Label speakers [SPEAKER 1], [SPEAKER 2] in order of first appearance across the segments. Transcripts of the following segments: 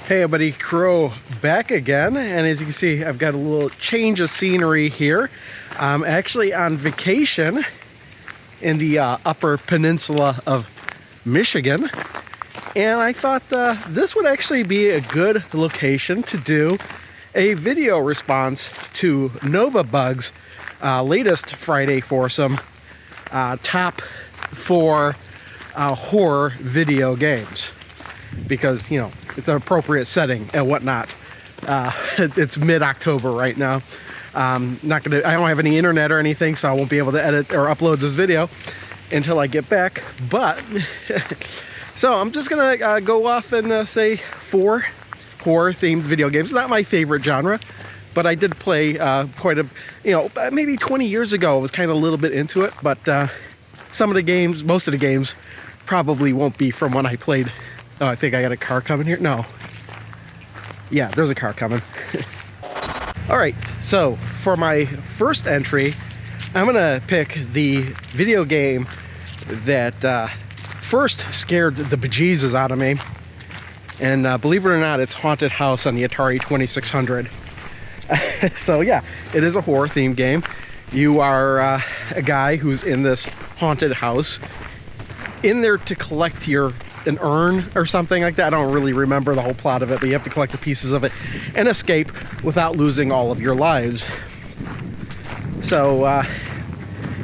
[SPEAKER 1] Hey everybody, Crow back again, and as you can see I've got a little change of scenery here. I'm actually on vacation in the upper peninsula of Michigan, and I thought this would actually be a good location to do a video response to Novabug's latest Friday Foursome top 4 horror video games, because you know it's an appropriate setting and whatnot. It's mid-October right now. I don't have any internet or anything, so I won't be able to edit or upload this video until I get back. But so I'm just gonna go off and say 4 horror-themed video games. Not my favorite genre, but I did play quite a, maybe 20 years ago. I was kind of a little bit into it, but some of the games, most of the games, probably won't be from when I played. Oh, I think I got a car coming here. No. Yeah, there's a car coming. All right, so for my first entry, I'm gonna pick the video game that first scared the bejesus out of me. And believe it or not, it's Haunted House on the Atari 2600. So yeah, it is a horror themed game. You are a guy who's in this haunted house, in there to collect an urn or something like that. I don't really remember the whole plot of it, but you have to collect the pieces of it and escape without losing all of your lives. So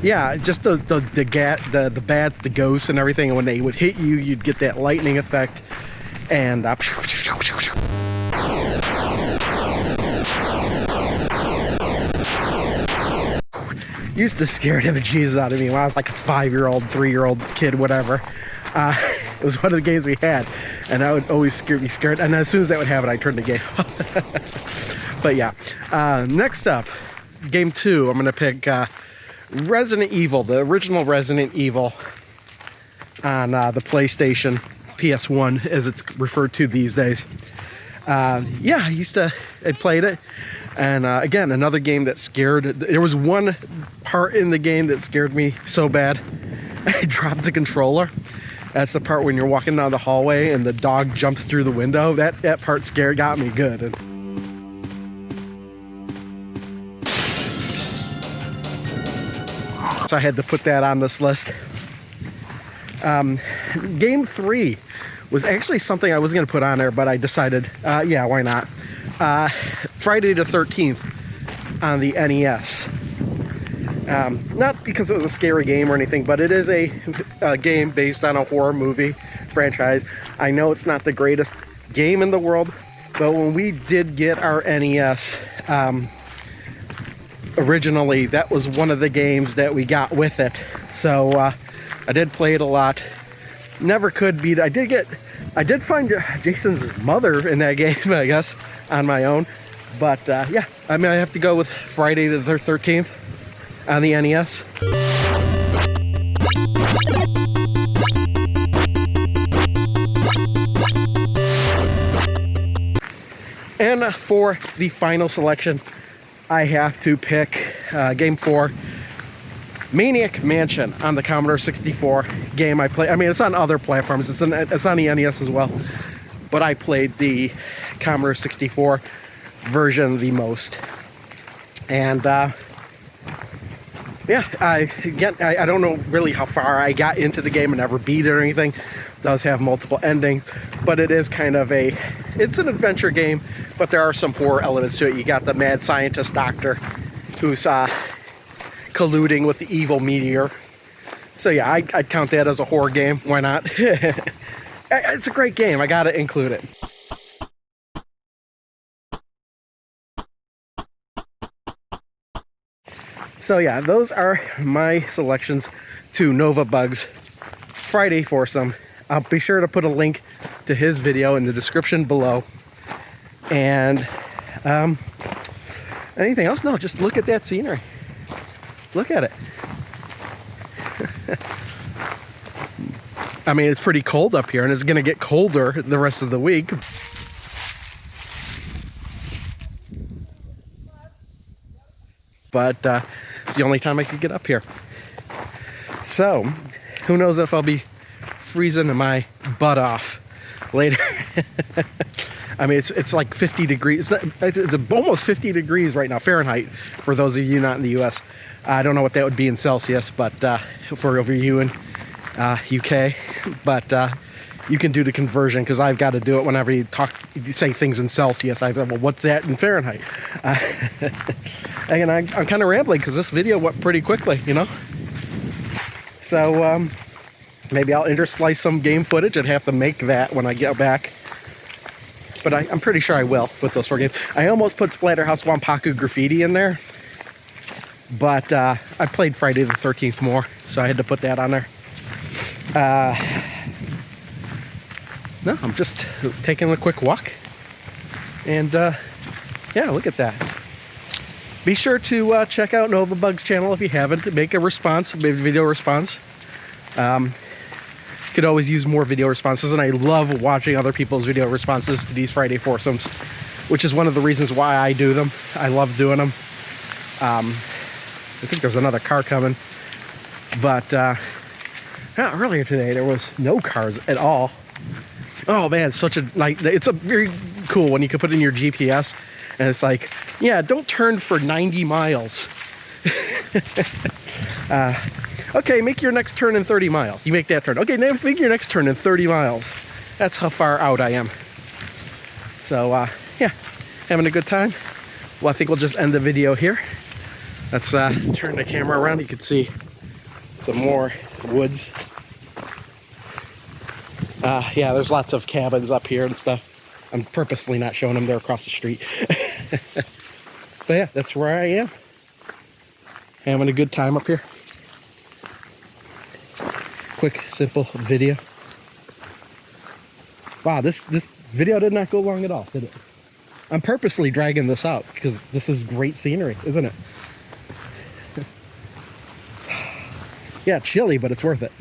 [SPEAKER 1] yeah, just the bats, the ghosts and everything, and when they would hit you, you'd get that lightning effect, and used to scare the bejesus out of me when I was like a 5-year-old, 3-year-old kid, whatever. It was one of the games we had, and I would always be scared. And as soon as that would happen, I turned the game off. But yeah, next up, game 2, I'm gonna pick Resident Evil, the original Resident Evil on the PlayStation, PS1 as it's referred to these days. Yeah, I played it, and again, another game that scared. There was one part in the game that scared me so bad, I dropped the controller. That's the part when you're walking down the hallway and the dog jumps through the window. That part got me good. So I had to put that on this list. Game 3 was actually something I was going to put on there, but I decided, yeah, why not? Friday the 13th on the NES. Not because it was a scary game or anything, but it is a game based on a horror movie franchise. I know it's not the greatest game in the world, but when we did get our NES, originally, that was one of the games that we got with it. So I did play it a lot. Never could beat it. I did find Jason's mother in that game, I guess, on my own. But yeah, I mean, I have to go with Friday the 13th on the NES. And for the final selection, I have to pick game 4, Maniac Mansion on the Commodore 64 game I play. I mean, it's on other platforms. It's on the NES as well, but I played the Commodore 64 version the most. And yeah, I don't know really how far I got into the game and never beat it or anything. It does have multiple endings, but it is kind of it's an adventure game, but there are some horror elements to it. You got the mad scientist doctor who's colluding with the evil meteor. So yeah, I'd count that as a horror game. Why not? It's a great game. I gotta include it. So yeah, those are my selections to Novabug's Friday Foursome. I'll be sure to put a link to his video in the description below. And anything else? No, just look at that scenery. Look at it. I mean, it's pretty cold up here, and it's going to get colder the rest of the week. But it's the only time I could get up here. So, who knows if I'll be freezing my butt off later. I mean, it's like 50 degrees. It's almost 50 degrees right now, Fahrenheit, for those of you not in the US. I don't know what that would be in Celsius, but for over you in UK. But you can do the conversion, because I've got to do it whenever you say things in Celsius. I go, well, what's that in Fahrenheit? And I'm kind of rambling because this video went pretty quickly, you know? So maybe I'll intersplice some game footage. I'd have to make that when I get back. But I'm pretty sure I will with those 4 games. I almost put Splatterhouse Wampaku Graffiti in there. But I played Friday the 13th more, so I had to put that on there. No, I'm just taking a quick walk. And yeah, look at that. Be sure to check out Nova Bugs channel if you haven't. Make a response, maybe video response. Could always use more video responses, and I love watching other people's video responses to these Friday foursomes, which is one of the reasons why I do them. I love doing them. I think there's another car coming, but earlier today there was no cars at all. Oh man, such a it's a very cool when you can put in your GPS and it's like, yeah, don't turn for 90 miles. Okay, make your next turn in 30 miles. You make that turn. Okay, now make your next turn in 30 miles. That's how far out I am. So yeah, having a good time. Well, I think we'll just end the video here. Let's turn the camera around. You can see some more woods. Yeah, there's lots of cabins up here and stuff. I'm purposely not showing them. They're across the street. But yeah, that's where I am. Having a good time up here. Quick, simple video. Wow, this video did not go long at all, did it? I'm purposely dragging this out because this is great scenery, isn't it? Yeah, chilly, but it's worth it.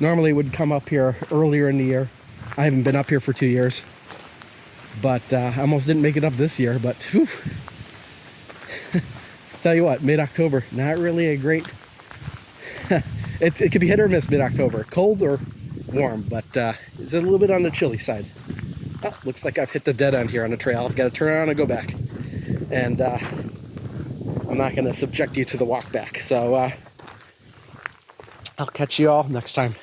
[SPEAKER 1] Normally would come up here earlier in the year. I haven't been up here for 2 years. But I almost didn't make it up this year, but whew. Tell you what, mid-October, not really a great... it could be hit or miss mid-October. Cold or warm, but it's a little bit on the chilly side. Oh, looks like I've hit the dead end here on the trail. I've got to turn around and go back. And I'm not going to subject you to the walk back. So I'll catch you all next time.